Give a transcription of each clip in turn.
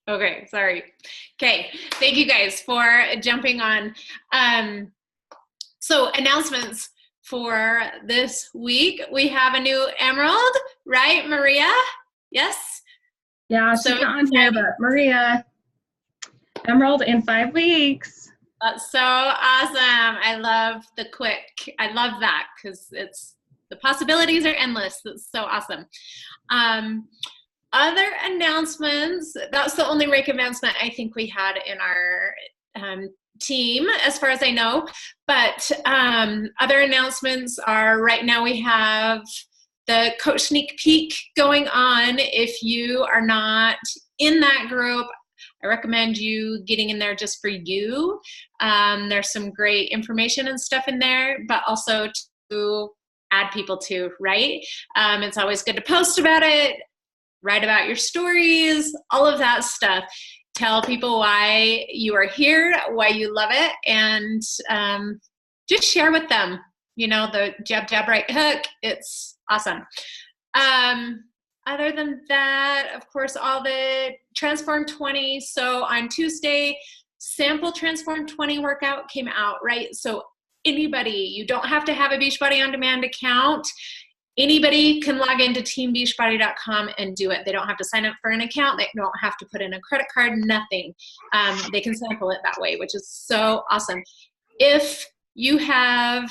Okay, sorry. Okay, thank you guys for jumping on. So announcements for this week. We have a new Emerald, right, Maria? Yes? Yeah, So she's not on here, but Maria, Emerald in 5 weeks. that's so awesome. I love the quick. I love that because the possibilities are endless. That's so awesome. Um, Other announcements, that's the only rake announcement I think we had in our team, as far as I know. But other announcements are right now we have the Coach Sneak Peek going on. If you are not in that group, I recommend you getting in there just for you. There's some great information and stuff in there, but also to add people to, right? It's always good to post about it, write about your stories, all of that stuff. Tell people why you are here, why you love it, and just share with them, the jab, jab, right hook. It's awesome. Other than that, of course, all the Transform 20. So on Tuesday, sample Transform 20 workout came out, right? So anybody, you don't have to have a Beachbody On Demand account. Anybody can log into teambeachbody.com and do it. They don't have to sign up for an account. They don't have to put in a credit card, nothing. They can sample it that way, which is so awesome. If you have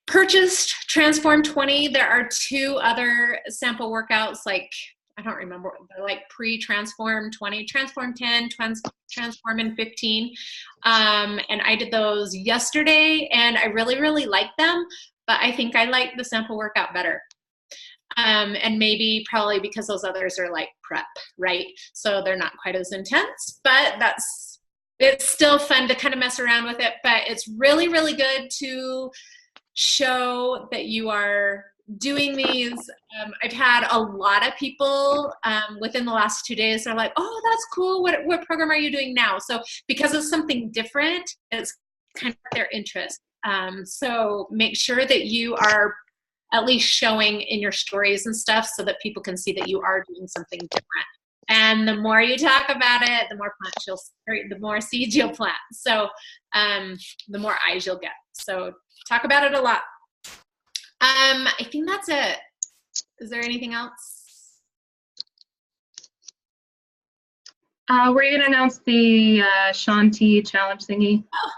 purchased Transform 20, there are 2 other sample workouts, like, I don't remember, they're like pre-Transform 20, Transform 10, Transform in 15. And I did those yesterday, and I really, really liked them. But I think I like the sample workout better. And maybe probably because those others are like prep, right? So they're not quite as intense, but it's still fun to kind of mess around with it. But it's really, really good to show that you are doing these. I've had a lot of people within the last 2 days, they're like, oh, that's cool. What program are you doing now? So because it's something different, it's kind of their interest. So make sure that you are at least showing in your stories and stuff so that people can see that you are doing something different. And the more you talk about it, the more the more seeds you'll plant. So the more eyes you'll get. So talk about it a lot. I think that's it. Is there anything else? Were you going to announce the Shanti challenge thingy? Oh.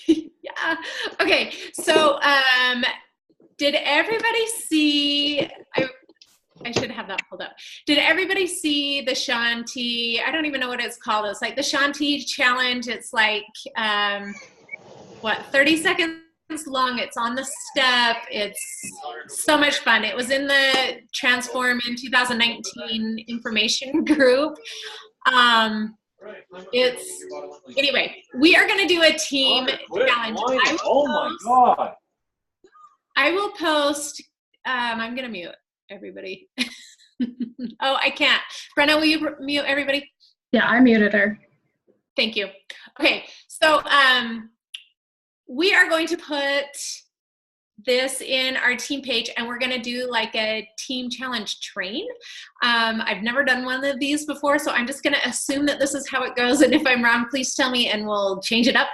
Yeah. Okay. So did everybody see, I should have that pulled up. Did everybody see the Shanti? I don't even know what it's called. It's like the Shanti challenge. It's like, 30 seconds long. It's on the step. It's so much fun. It was in the Transform in 2019 information group. Anyway, we are going to do a team challenge. Oh my God. I will post, I'm going to mute everybody. Oh, I can't. Brenna, will you mute everybody? Yeah, I muted her. Thank you. Okay, so we are going to put this in our team page, and we're going to do like a team challenge train. I've never done one of these before, so I'm just going to assume that this is how it goes, and if I'm wrong, please tell me and we'll change it up.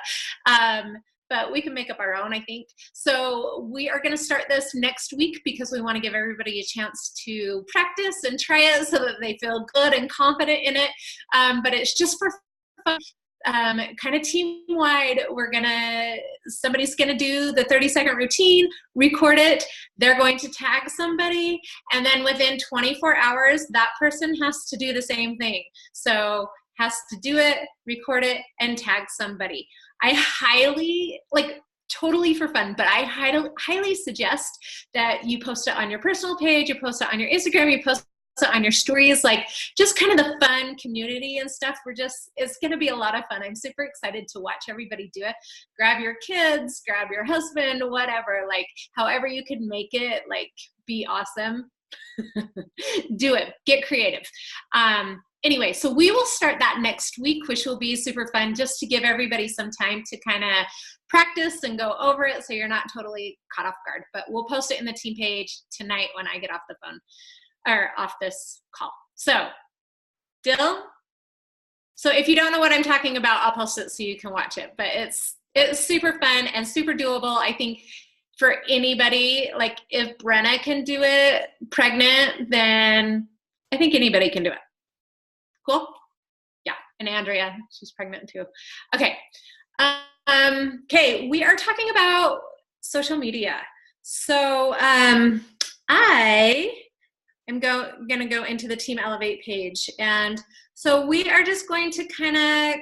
But we can make up our own, I think. So we are going to start this next week because we want to give everybody a chance to practice and try it so that they feel good and confident in it. But it's just for fun. Kind of team-wide, somebody's gonna do the 30-second routine, record it, they're going to tag somebody, and then within 24 hours, that person has to do the same thing. So has to do it, record it, and tag somebody. I highly, totally for fun, but I highly suggest that you post it on your personal page, you post it on your Instagram, you post on your stories, just kind of the fun community and stuff. It's going to be a lot of fun. I'm super excited to watch everybody do it. Grab your kids, grab your husband, whatever, however you can make it, be awesome. Do it, get creative. Anyway, so we will start that next week, which will be super fun, just to give everybody some time to kind of practice and go over it so you're not totally caught off guard. But we'll post it in the team page tonight when I get off the phone or off this call. So, Dill, So if you don't know what I'm talking about, I'll post it so you can watch it. But it's super fun and super doable. I think for anybody, like if Brenna can do it pregnant, then I think anybody can do it. Cool? Yeah, and Andrea, she's pregnant too. Okay. Okay, we are talking about social media. So I am gonna go into the TeamElevate page, and so we are just going to kind of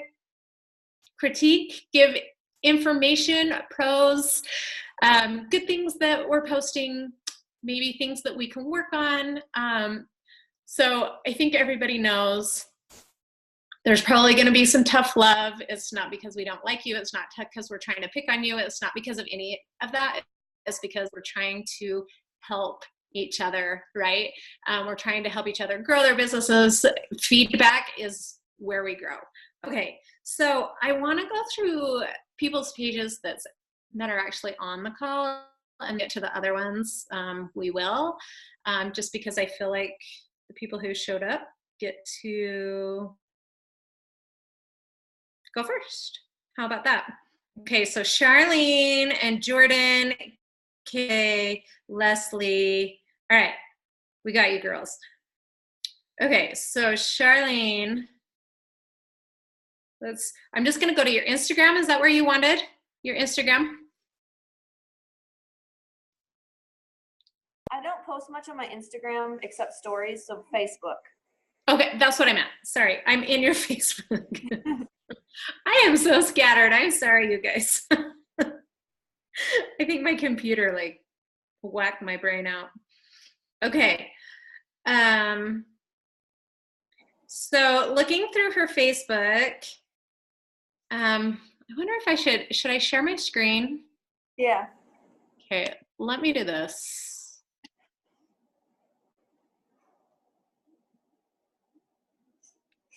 critique, give information, pros, good things that we're posting, maybe things that we can work on. So I think everybody knows there's probably going to be some tough love. It's not because we don't like you. It's not because we're trying to pick on you. It's not because of any of that. It's because we're trying to help each other, right? We're trying to help each other grow their businesses. Feedback is where we grow. Okay, so I want to go through people's pages that are actually on the call and get to the other ones. We will, just because I feel like the people who showed up get to go first. How about that? Okay, so Charlene and Jordan, Kay, Leslie. All right, we got you girls. Okay, so Charlene, I'm just gonna go to your Instagram. Is that where you wanted? Your Instagram? I don't post much on my Instagram except stories, so Facebook. Okay, that's what I meant. Sorry, I'm in your Facebook. I am so scattered. I'm sorry, you guys. I think my computer like whacked my brain out. Okay. So looking through her Facebook, I wonder if should I share my screen? Yeah. Okay, let me do this.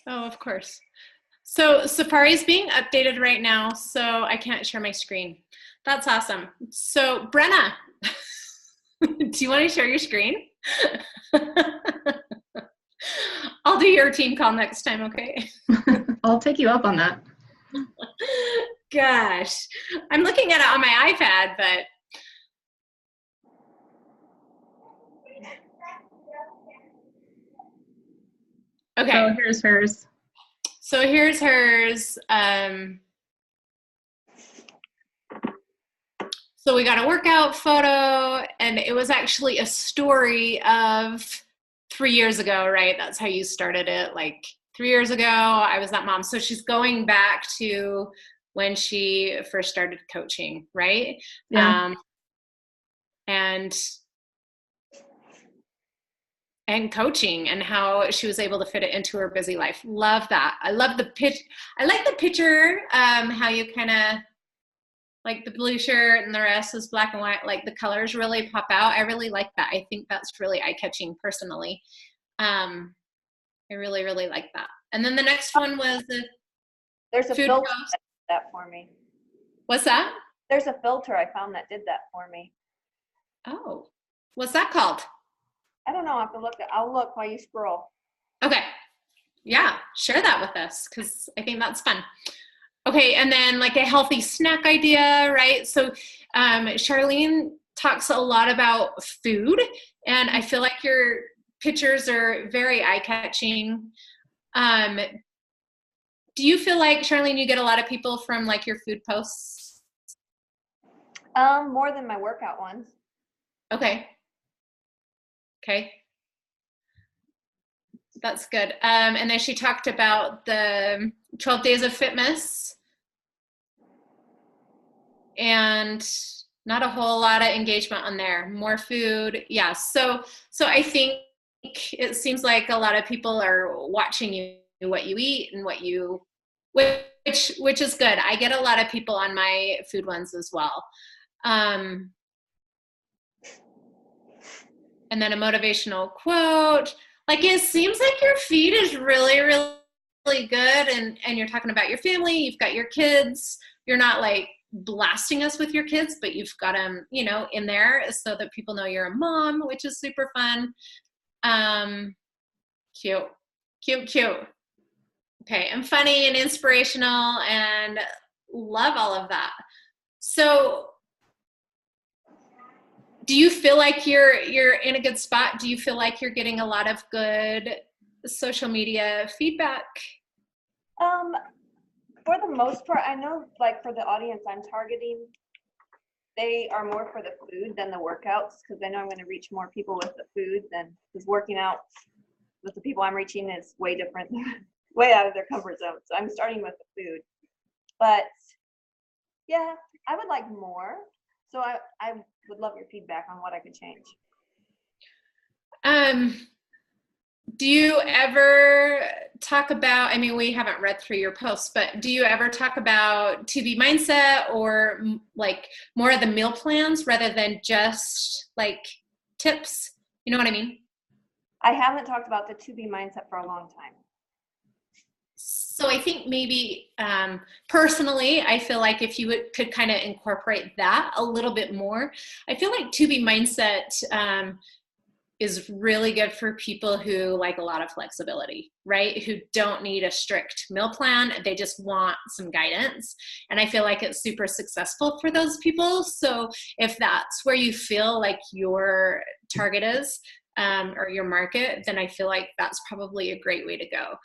Oh, of course. So Safari's being updated right now, so I can't share my screen. That's awesome. So Brenna, do you want to share your screen? I'll do your team call next time, okay? I'll take you up on that. Gosh, I'm looking at it on my iPad, but okay. So here's hers. So here's hers. So we got a workout photo, and it was actually a story of 3 years ago, right? That's how you started it. Like 3 years ago, I was that mom. So she's going back to when she first started coaching, right? Yeah. And coaching and how she was able to fit it into her busy life. Love that. I love the pitch. I like the picture, how you kind of like the blue shirt and the rest is black and white. Like the colors really pop out. I really like that. I think that's really eye-catching personally. I really, really like that. And then the next one was There's a food filter post. that did that for me. What's that? There's a filter I found that did that for me. Oh, what's that called? I don't know. I have to look. I'll look while you scroll. Okay. Yeah, share that with us because I think that's fun. Okay, and then like a healthy snack idea, right? So Charlene talks a lot about food, and I feel like your pictures are very eye-catching. Do you feel like, Charlene, you get a lot of people from like your food posts? More than my workout ones. Okay. Okay. That's good. And then she talked about the 12 days of fitness and not a whole lot of engagement on there. More food. Yeah. So I think it seems like a lot of people are watching you, what you eat and which is good. I get a lot of people on my food ones as well. And then a motivational quote. Like it seems like your feed is really, really, really good. And you're talking about your family, you've got your kids. You're not like blasting us with your kids, but you've got them, in there so that people know you're a mom, which is super fun. Cute. Okay, and funny and inspirational and love all of that. So do you feel like you're in a good spot? Do you feel like you're getting a lot of good social media feedback? For the most part, I know like for the audience I'm targeting, they are more for the food than the workouts, because I know I'm going to reach more people with the food than, because working out with the people I'm reaching is way different, way out of their comfort zone. So I'm starting with the food. But yeah, I would like more. So I would love your feedback on what I could change. Do you ever talk about, I mean, we haven't read through your posts, but do you ever talk about 2B mindset or like more of the meal plans rather than just like tips? You know what I mean? I haven't talked about the 2B mindset for a long time. So I think maybe personally, I feel like if you could kind of incorporate that a little bit more, I feel like 2B mindset is really good for people who like a lot of flexibility, right? Who don't need a strict meal plan. They just want some guidance. And I feel like it's super successful for those people. So if that's where you feel like your target is or your market, then I feel like that's probably a great way to go.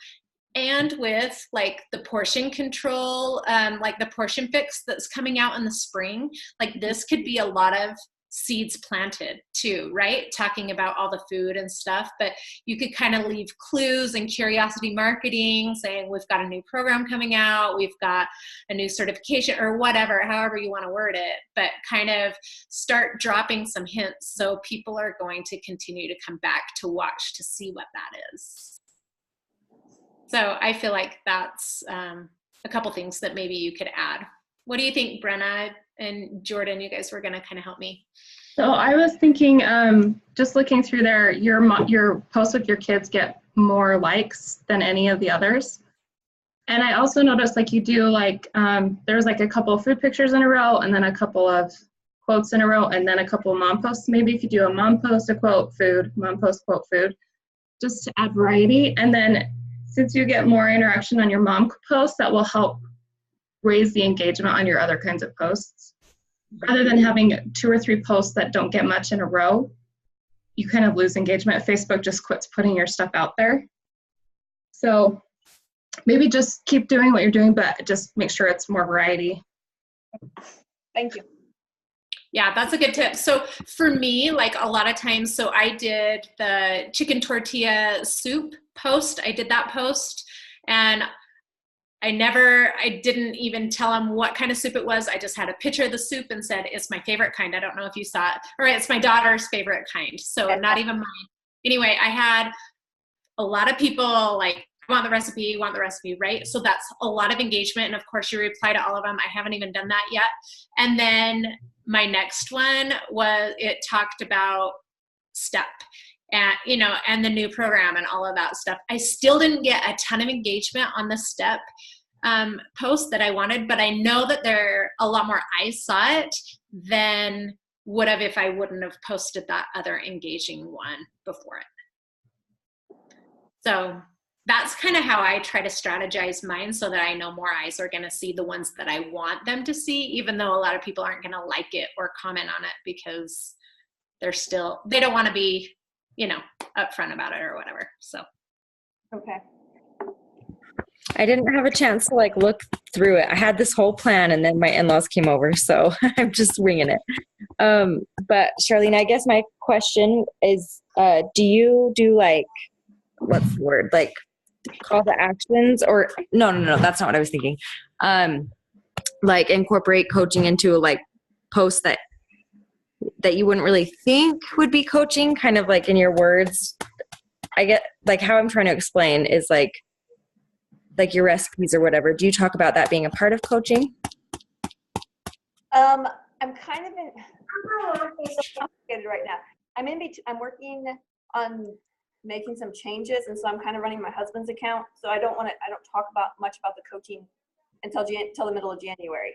And with like the portion control, like the portion fix that's coming out in the spring, like this could be a lot of seeds planted too, right? Talking about all the food and stuff, but you could kind of leave clues and curiosity marketing saying we've got a new program coming out, we've got a new certification or whatever, however you want to word it, but kind of start dropping some hints so people are going to continue to come back to watch to see what that is. So I feel like that's a couple things that maybe you could add. What do you think, Brenna and Jordan? You guys were going to kind of help me. So I was thinking, just looking through there, your posts with your kids get more likes than any of the others. And I also noticed like you do like, there's like a couple of food pictures in a row and then a couple of quotes in a row and then a couple of mom posts. Maybe if you do a mom post, a quote, food, mom post, quote, food, just to add variety. And then since you get more interaction on your mom posts, that will help raise the engagement on your other kinds of posts. Rather than having 2 or 3 posts that don't get much in a row, you kind of lose engagement. Facebook just quits putting your stuff out there. So maybe just keep doing what you're doing, but just make sure it's more variety. Thank you. Yeah, that's a good tip. So for me, like a lot of times, so I did the chicken tortilla soup post. I did that post and I didn't even tell them what kind of soup it was. I just had a picture of the soup and said, it's my favorite kind. I don't know if you saw it. Or it's my daughter's favorite kind. So not even mine. Anyway, I had a lot of people like, want the recipe, right? So that's a lot of engagement. And of course you reply to all of them. I haven't even done that yet. And then my next one was, it talked about STEP and, you know, and the new program and all of that stuff. I still didn't get a ton of engagement on the STEP post that I wanted, but I know that there a lot more eyes saw it than would have if I wouldn't have posted that other engaging one before it. So that's kind of how I try to strategize mine so that I know more eyes are going to see the ones that I want them to see, even though a lot of people aren't going to like it or comment on it because they don't want to be, you know, upfront about it or whatever. So. Okay. I didn't have a chance to like look through it. I had this whole plan and then my in-laws came over, so I'm just winging it. But Charlene, I guess my question is, do you do like, what's the word? Like call to actions or no, that's not what I was thinking. Like incorporate coaching into like posts that you wouldn't really think would be coaching, kind of like in your words. I get like how I'm trying to explain is like your recipes or whatever. Do you talk about that being a part of coaching? I'm kind of in right now. I'm working on making some changes, and so I'm kind of running my husband's account. So I don't talk much about the coaching until the middle of January,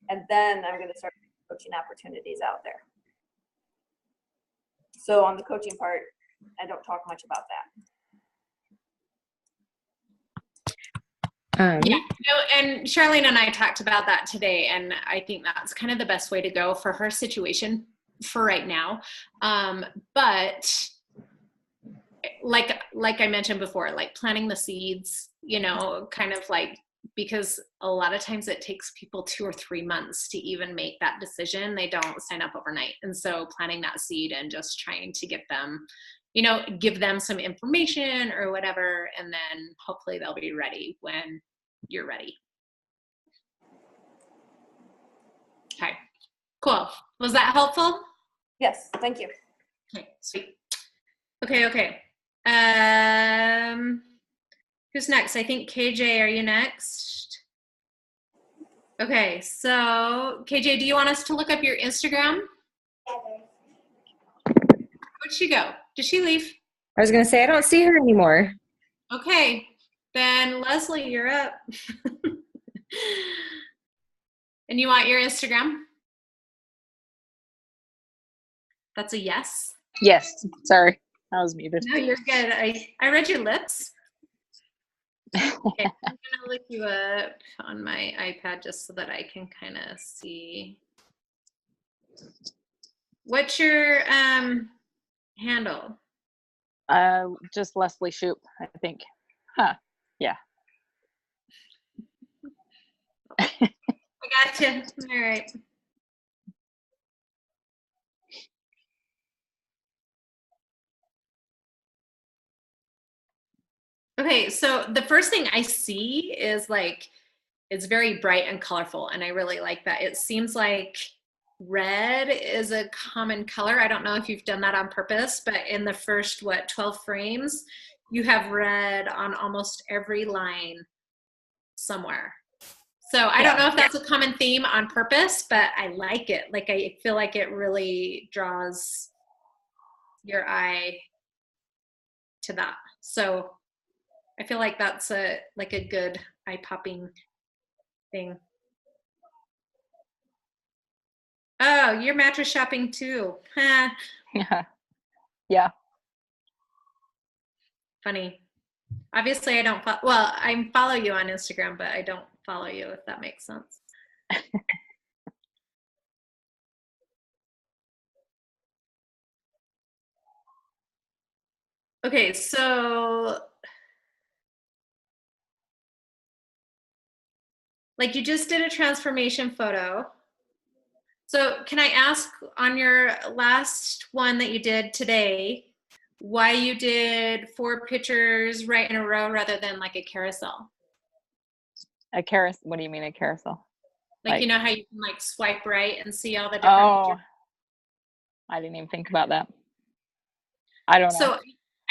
and then I'm going to start coaching opportunities out there. So on the coaching part, I don't talk much about that. Yeah, no, and Charlene and I talked about that today, and I think that's kind of the best way to go for her situation for right now. But like I mentioned before, like planting the seeds, you know, kind of like, because a lot of times it takes people 2 or 3 months to even make that decision. They don't sign up overnight. And so planting that seed and just trying to get them, you know, give them some information or whatever, and then hopefully they'll be ready when you're ready. Okay, cool. Was that helpful? Yes, thank you. Okay, sweet. Okay. Who's next? I think KJ, are you next? Okay, so KJ, do you want us to look up your Instagram? Where'd she go? Did she leave? I was gonna say I don't see her anymore. Okay, then Leslie, you're up. And you want your Instagram? That's a yes. Yes, sorry, I was muted. No, you're good. I read your lips. Okay, I'm gonna look you up on my iPad just so that I can kind of see. What's your handle? Just Leslie Shoop, I think. Huh? Yeah. I gotcha. All right. Okay, so the first thing I see is like, it's very bright and colorful, and I really like that. It seems like red is a common color. I don't know if you've done that on purpose, but in the first, 12 frames, you have red on almost every line somewhere. So I don't know if that's a common theme on purpose, but I like it. Like, I feel like it really draws your eye to that. So I feel like that's a good eye-popping thing. Oh, you're mattress shopping too. Yeah. Funny. Obviously, I don't well, I follow you on Instagram, but I don't follow you, if that makes sense. Okay, so like you just did a transformation photo. So can I ask, on your last one that you did today, why you did 4 pictures right in a row rather than like a carousel? A carousel? What do you mean a carousel? Like you know how you can like swipe right and see all the different pictures? I didn't even think about that. I don't know. So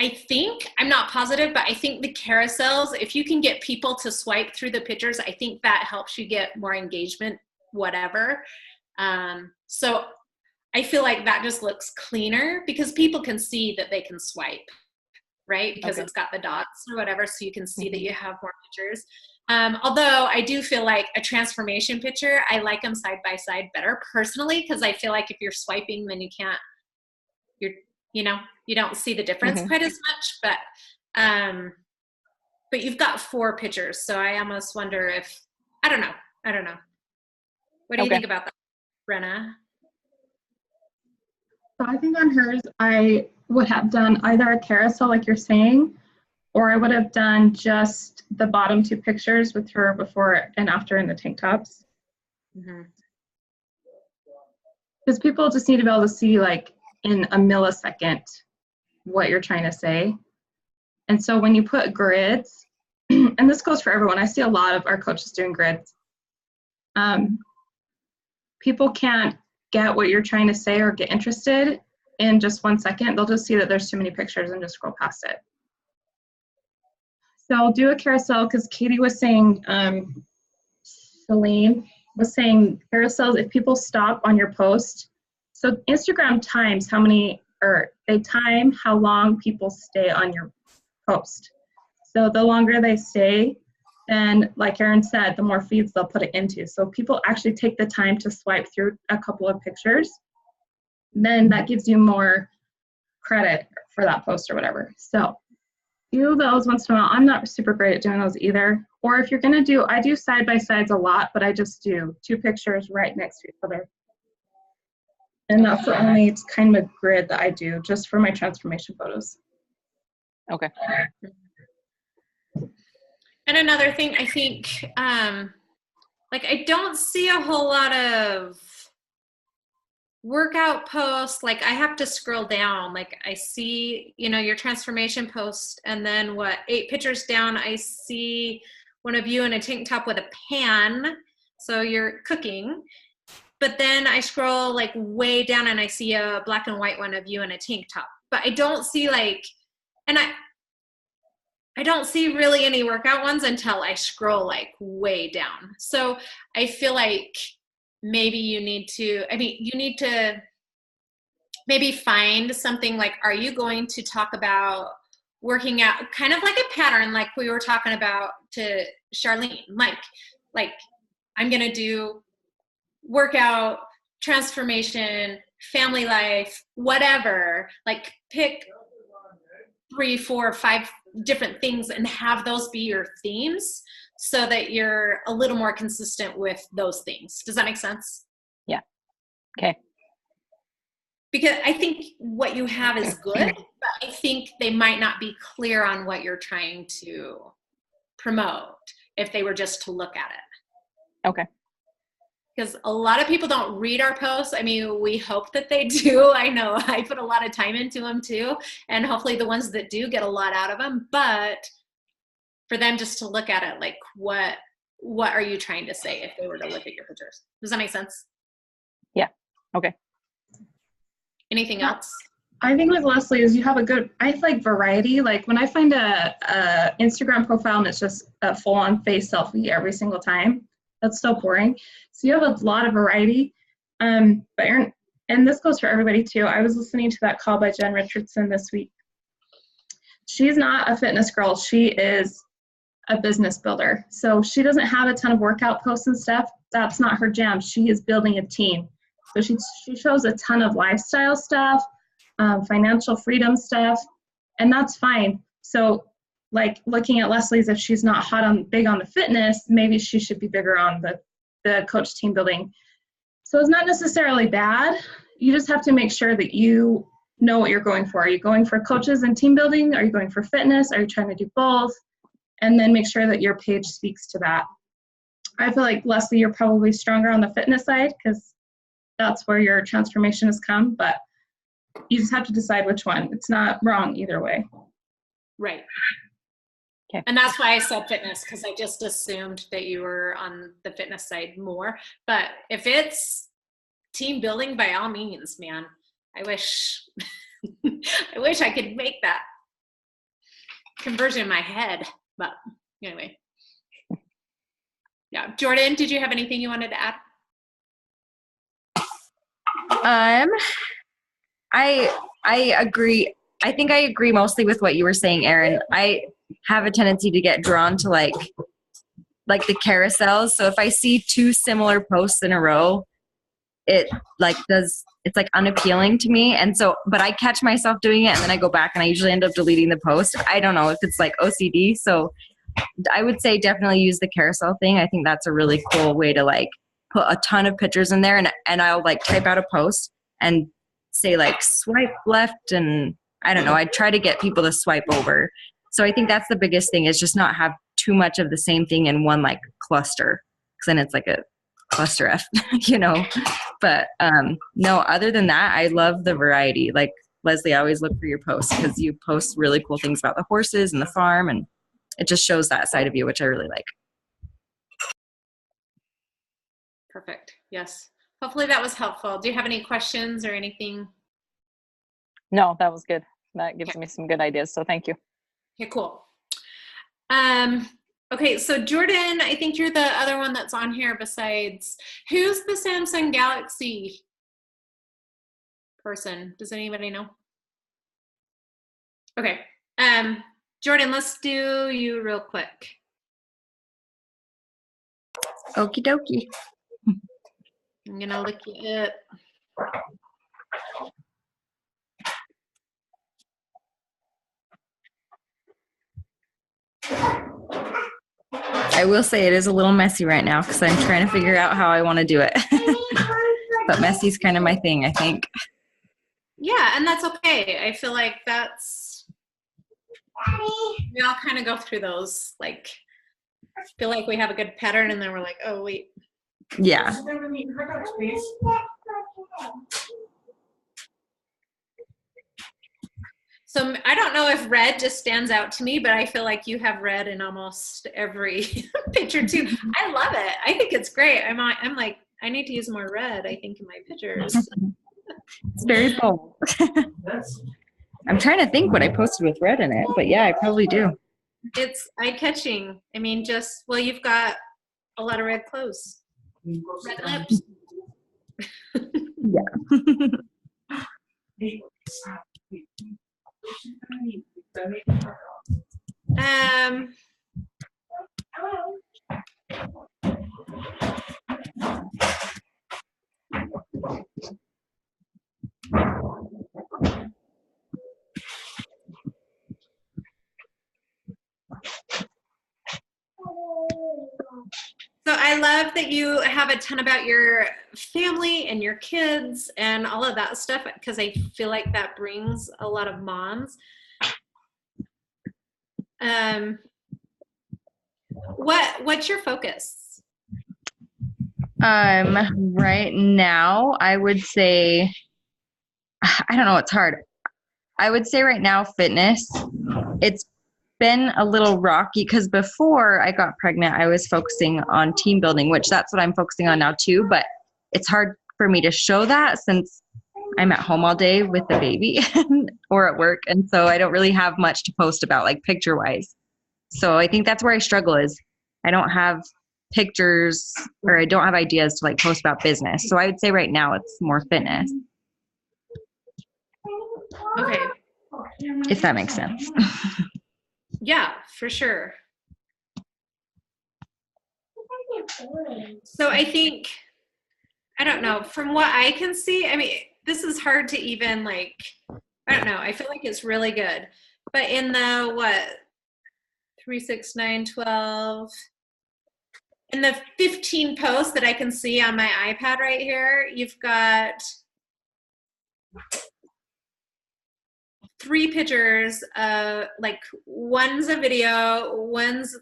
I think, I'm not positive, but I think the carousels, if you can get people to swipe through the pictures, I think that helps you get more engagement, whatever. So I feel like that just looks cleaner because people can see that they can swipe, right? Because it's got the dots or whatever, so you can see that you have more pictures. Although I do feel like a transformation picture, I like them side by side better personally, because I feel like if you're swiping, then you don't see the difference quite as much. But you've got 4 pictures, so I almost wonder if, I don't know. What do you think about that, Brenna? So I think on hers, I would have done either a carousel like you're saying, or I would have done just the bottom 2 pictures with her before and after in the tank tops. Because people just need to be able to see like in a millisecond what you're trying to say. And so when you put grids, and this goes for everyone, I see a lot of our coaches doing grids. People can't get what you're trying to say or get interested in just 1 second. They'll just see that there's too many pictures and just scroll past it. So I'll do a carousel because Katie was saying, Celine was saying carousels, if people stop on your post. So Instagram times they time how long people stay on your post. So the longer they stay, then like Erin said, the more feeds they'll put it into. So people actually take the time to swipe through a couple of pictures, then that gives you more credit for that post or whatever. So do those once in a while. I'm not super great at doing those either. Or if you're going to do, I do side by sides a lot, but I just do 2 pictures right next to each other. And that's the only kind of grid that I do just for my transformation photos. Okay. And another thing, I think, like I don't see a whole lot of workout posts. Like I have to scroll down. Like I see, you know, your transformation post, and then 8 pictures down, I see one of you in a tank top with a pan. So you're cooking. But then I scroll like way down and I see a black and white one of you in a tank top. But I don't see like, and I don't see really any workout ones until I scroll like way down. So I feel like maybe you need to maybe find something like, are you going to talk about working out, kind of like a pattern, like we were talking about to Charlene, like I'm going to do workout, transformation, family life, whatever, like pick 3, 4, 5 different things and have those be your themes so that you're a little more consistent with those things. Does that make sense? Yeah. Okay. Because I think what you have is good, but I think they might not be clear on what you're trying to promote if they were just to look at it. Okay. Because a lot of people don't read our posts. I mean, we hope that they do. I know I put a lot of time into them too. And hopefully the ones that do get a lot out of them. But for them just to look at it, like what are you trying to say if they were to look at your pictures? Does that make sense? Yeah. Okay. Anything else? I think with Leslie is you have I like variety. Like when I find a Instagram profile and it's just a full-on face selfie every single time, that's so boring. So you have a lot of variety. But Erin, and this goes for everybody too. I was listening to that call by Jen Richardson this week. She's not a fitness girl. She is a business builder. So she doesn't have a ton of workout posts and stuff. That's not her jam. She is building a team. So she shows a ton of lifestyle stuff, financial freedom stuff, and that's fine. So like looking at Leslie's, if she's not big on the fitness, maybe she should be bigger on the coach team building. So it's not necessarily bad. You just have to make sure that you know what you're going for. Are you going for coaches and team building? Are you going for fitness? Are you trying to do both? And then make sure that your page speaks to that. I feel like, Leslie, you're probably stronger on the fitness side because that's where your transformation has come, but you just have to decide which one. It's not wrong either way. Right. Okay. And that's why I said fitness, because I just assumed that you were on the fitness side more. But if it's team building, by all means, man, I wish I could make that conversion in my head. But anyway. Yeah. Jordan, did you have anything you wanted to add? I agree. I think I agree mostly with what you were saying, Erin. I have a tendency to get drawn to like the carousels. So if I see 2 similar posts in a row, it's like unappealing to me. And so, but I catch myself doing it and then I go back and I usually end up deleting the post. I don't know if it's like OCD. So I would say definitely use the carousel thing. I think that's a really cool way to like put a ton of pictures in there, and I'll like type out a post and say like swipe left, and I don't know, I try to get people to swipe over. So I think that's the biggest thing, is just not have too much of the same thing in one like cluster, because then it's like a cluster F, you know. But no, other than that, I love the variety. Like Leslie, I always look for your posts because you post really cool things about the horses and the farm, and it just shows that side of you, which I really like. Perfect. Yes. Hopefully that was helpful. Do you have any questions or anything? No, that was good. That gives me some good ideas. So thank you. Okay, cool. Okay, so Jordan, I think you're the other one that's on here besides, who's the Samsung Galaxy person? Does anybody know? Okay. Jordan, let's do you real quick. Okie dokie. I'm gonna look you up. I will say it is a little messy right now because I'm trying to figure out how I want to do it. But messy's kind of my thing, I think. Yeah, and that's okay. I feel like we all kind of go through those, like, feel like we have a good pattern and then we're like, oh, wait. Yeah. So I don't know if red just stands out to me, but I feel like you have red in almost every picture too. I love it. I think it's great. I'm like, I need to use more red, I think, in my pictures. It's very bold. I'm trying to think what I posted with red in it, but yeah, I probably do. It's eye-catching. I mean, well, you've got a lot of red clothes. Red lips. So I love that you have a ton about your family and your kids and all of that stuff, because I feel like that brings a lot of moms. What's your focus? Right now, I would say, I don't know, it's hard. I would say right now, fitness. It's been a little rocky because before I got pregnant, I was focusing on team building, which that's what I'm focusing on now too. But it's hard for me to show that since I'm at home all day with the baby or at work. And so I don't really have much to post about, like picture wise. So I think that's where I struggle is I don't have pictures or I don't have ideas to like post about business. So I would say right now it's more fitness. Okay. If that makes sense. Yeah, for sure. So I think, I don't know, from what I can see, I mean, this is hard to even like, I don't know, I feel like it's really good. But in the, 3, 6, 9, 12, in the 15 posts that I can see on my iPad right here, you've got 3 pictures, like one's a video, one's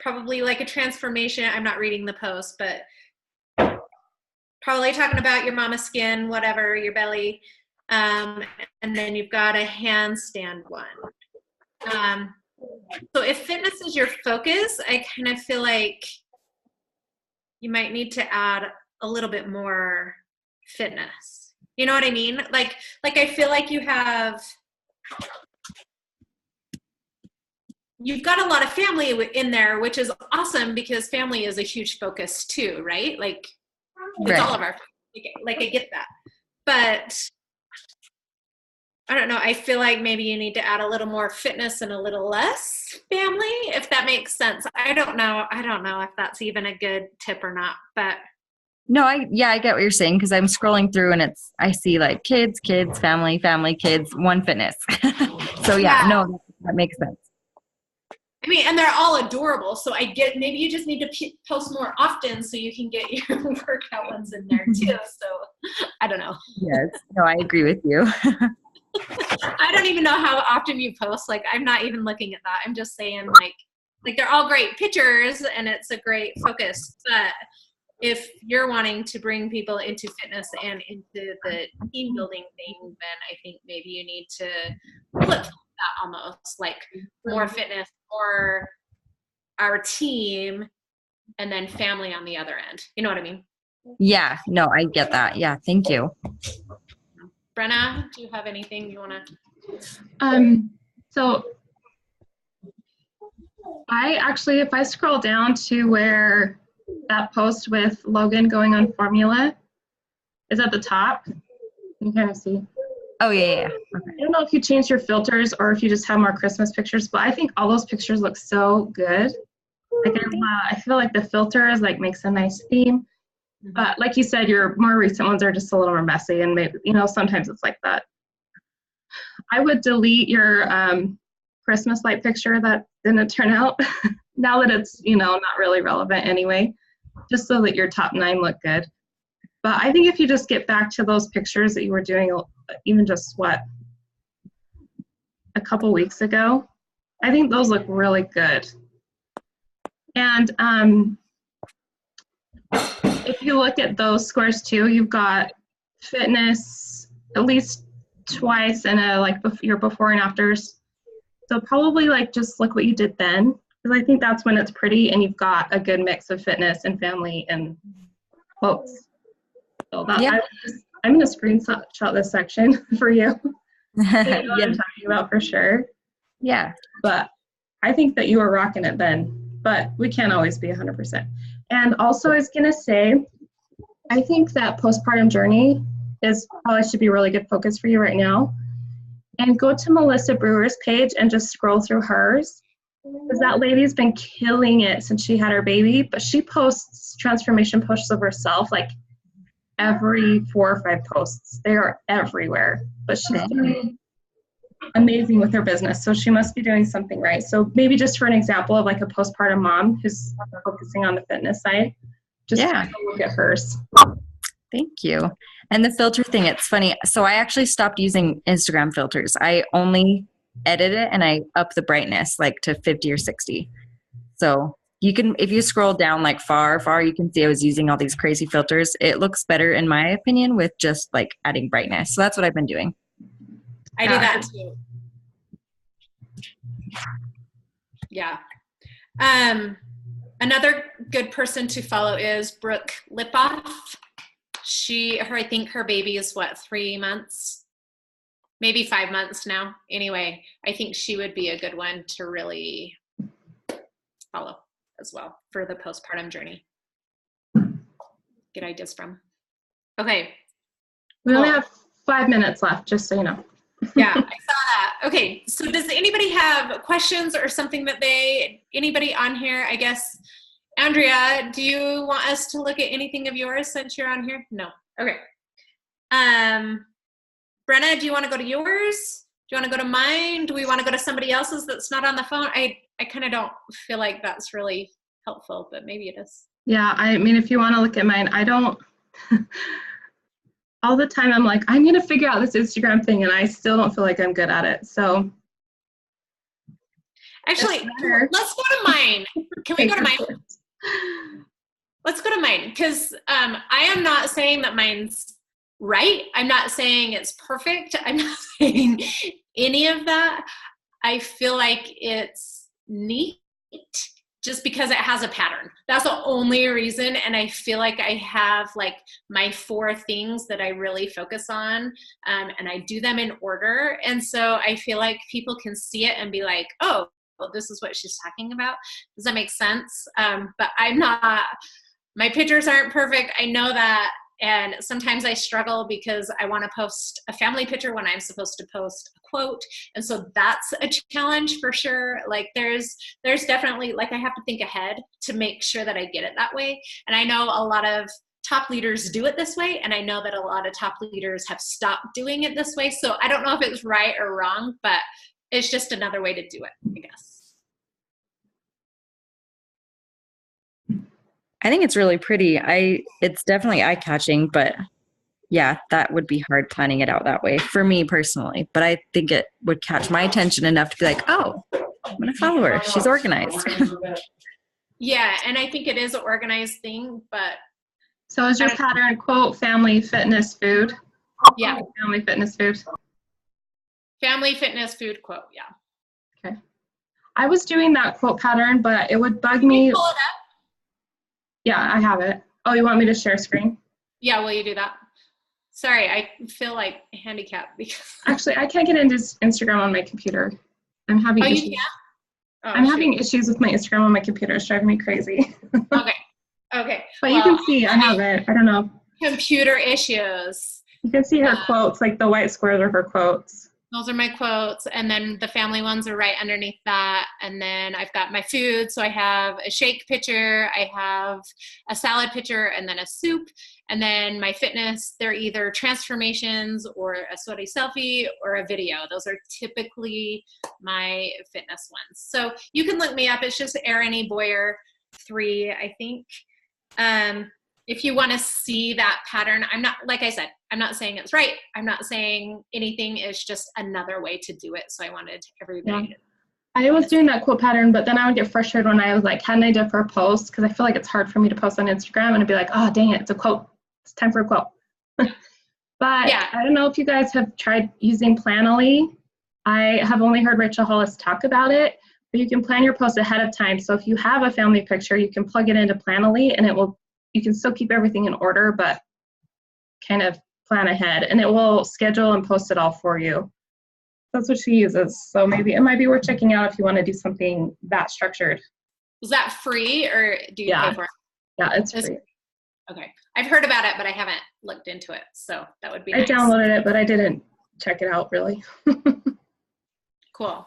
probably like a transformation. I'm not reading the post, but probably talking about your mama skin, whatever, your belly. And then you've got a handstand one. So if fitness is your focus, I kind of feel like you might need to add a little bit more fitness. You know what I mean? Like I feel like you've got a lot of family in there, which is awesome because family is a huge focus too, right? Like it's all of our, like I get that. But I don't know, I feel like maybe you need to add a little more fitness and a little less family, if that makes sense. I don't know if that's even a good tip or not, but. No, I get what you're saying because I'm scrolling through and I see like kids, family, kids, one fitness. So no, that makes sense. I mean, and they're all adorable. So I get, maybe you just need to post more often so you can get your workout ones in there too. So I don't know. Yes, no, I agree with you. I don't even know how often you post. Like, I'm not even looking at that. I'm just saying like they're all great pictures and it's a great focus. But if you're wanting to bring people into fitness and into the team building thing, then I think maybe you need to flip that almost, like more fitness or our team and then family on the other end. You know what I mean? Yeah, no, I get that. Yeah, thank you. Brenna, do you have anything you want to? So I actually, if I scroll down to where that post with Logan going on formula is at the top, you can kind of see. Oh, yeah. Okay. I don't know if you changed your filters or if you just have more Christmas pictures, but I think all those pictures look so good. Like I feel like the filters like makes a nice theme. But like you said, your more recent ones are just a little more messy, and maybe, sometimes it's like that. I would delete your Christmas light picture that didn't turn out. now that it's, not really relevant anyway, just so that your top 9 look good. But I think if you just get back to those pictures that you were doing, even just a couple weeks ago, I think those look really good. And if you look at those scores too, you've got fitness at least twice in your before and afters. So probably just look what you did then, because I think that's when it's pretty and you've got a good mix of fitness and family and quotes. So Yeah. I'm going to screenshot this section for you. So you know what Yeah. I'm talking about for sure. Yeah. But I think that you were rocking it then, but we can't always be 100%. And also I was going to say, I think that postpartum journey probably should be a really good focus for you right now. And go to Melissa Brewer's page and just scroll through hers, because that lady's been killing it since she had her baby, but she posts transformation posts of herself every 4 or 5 posts. They are everywhere, but she's doing amazing with her business, so she must be doing something right. So maybe just for an example of a postpartum mom who's focusing on the fitness side, just take a look at hers. Thank you. And the filter thing, it's funny. So I actually stopped using Instagram filters. I only edit it and I up the brightness to 50 or 60. So you can, if you scroll down far, you can see I was using all these crazy filters. It looks better in my opinion with just adding brightness. So that's what I've been doing. I do that too. Yeah. Another good person to follow is Brooke Lipoff. I think her baby is 3 months, maybe 5 months now. Anyway, I think she would be a good one to really follow as well for the postpartum journey. Get ideas from. Okay. We only have 5 minutes left, just so you know. Yeah, I saw that. Okay, so does anybody have questions or something that anybody on here, I guess? Andrea, do you want us to look at anything of yours since you're on here? No. Okay. Brenna, do you want to go to yours? Do you want to go to mine? Do we want to go to somebody else's that's not on the phone? I kind of don't feel like that's really helpful, but maybe it is. Yeah, I mean, if you want to look at mine, I don't, all the time I'm I'm going to figure out this Instagram thing, and I still don't feel like I'm good at it, so. Actually, let's go to mine. Can we go to mine? Let's go to mine, because I am not saying that mine's right. I'm not saying it's perfect. I'm not saying any of that. I feel like it's neat just because it has a pattern. That's the only reason. And I feel like I have my 4 things that I really focus on, and I do them in order. And so I feel like people can see it and be like, oh, well, this is what she's talking about. Does that make sense? But I'm not, my pictures aren't perfect. I know that. And sometimes I struggle because I want to post a family picture when I'm supposed to post a quote. And so that's a challenge for sure. There's definitely, I have to think ahead to make sure that I get it that way. And I know a lot of top leaders do it this way. And I know that a lot of top leaders have stopped doing it this way. So I don't know if it's right or wrong, but it's just another way to do it, I guess. I think it's really pretty. It's definitely eye-catching, but yeah, that would be hard planning it out that way for me personally. But I think it would catch my attention enough to be like, oh, I'm going to follow her. She's organized. Yeah, and I think it is an organized thing, but. So is your pattern quote, family, fitness, food? Yeah. Family, fitness, food. Family, fitness, food, quote, yeah. Okay. I was doing that quote pattern, but it would bug me. Pull it up. Yeah, I have it. Oh, you want me to share screen? Yeah, will you do that? Sorry, I feel handicapped because. Actually, I can't get into Instagram on my computer. I'm having issues. You can't? Oh, I'm having issues with my Instagram on my computer. It's driving me crazy. Okay. But you can see I have it. I don't know. Computer issues. You can see her quotes, the white squares are her quotes. Those are my quotes. And then the family ones are right underneath that. And then I've got my food. So I have a shake pitcher, I have a salad pitcher, and then a soup. And then my fitness, they're either transformations or a sweaty selfie or a video. Those are typically my fitness ones. So you can look me up. It's just Erin E. Boyer 3, I think. If you want to see that pattern, I'm not, like I said, I'm not saying it's right. I'm not saying anything. Is just another way to do it. So I wanted everybody to. I was doing that quote pattern, but then I would get frustrated when I was like, hadn't I done for a post? Because I feel like it's hard for me to post on Instagram and I'd be like, oh, dang it, it's a quote. It's time for a quote. But Yeah. I don't know if you guys have tried using Planoly. I have only heard Rachel Hollis talk about it, but you can plan your post ahead of time. So if you have a family picture, you can plug it into Planoly and you can still keep everything in order, but kind of plan ahead, and it will schedule and post it all for you. That's what she uses. So maybe it might be worth checking out if you want to do something that structured. Was that free or do you pay for it? Yeah, it's free. Okay. I've heard about it, but I haven't looked into it. So that would be I nice. downloaded it, but I didn't check it out really. Cool.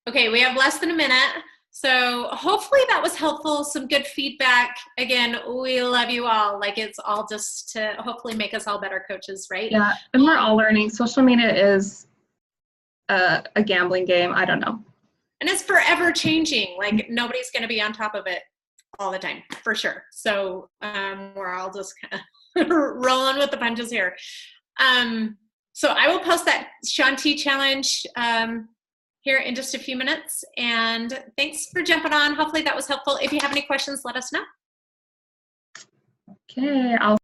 Okay, we have less than a minute. So hopefully that was helpful. Some good feedback. Again, we love you all. Like, it's all just to hopefully make us all better coaches, right? Yeah, and we're all learning. Social media is a gambling game. I don't know. And it's forever changing. Like, nobody's going to be on top of it all the time, for sure. So we're all just kind of rolling with the punches here. So I will post that Shanti challenge here in just a few minutes. And thanks for jumping on. Hopefully that was helpful. If you have any questions, let us know. Okay, I'll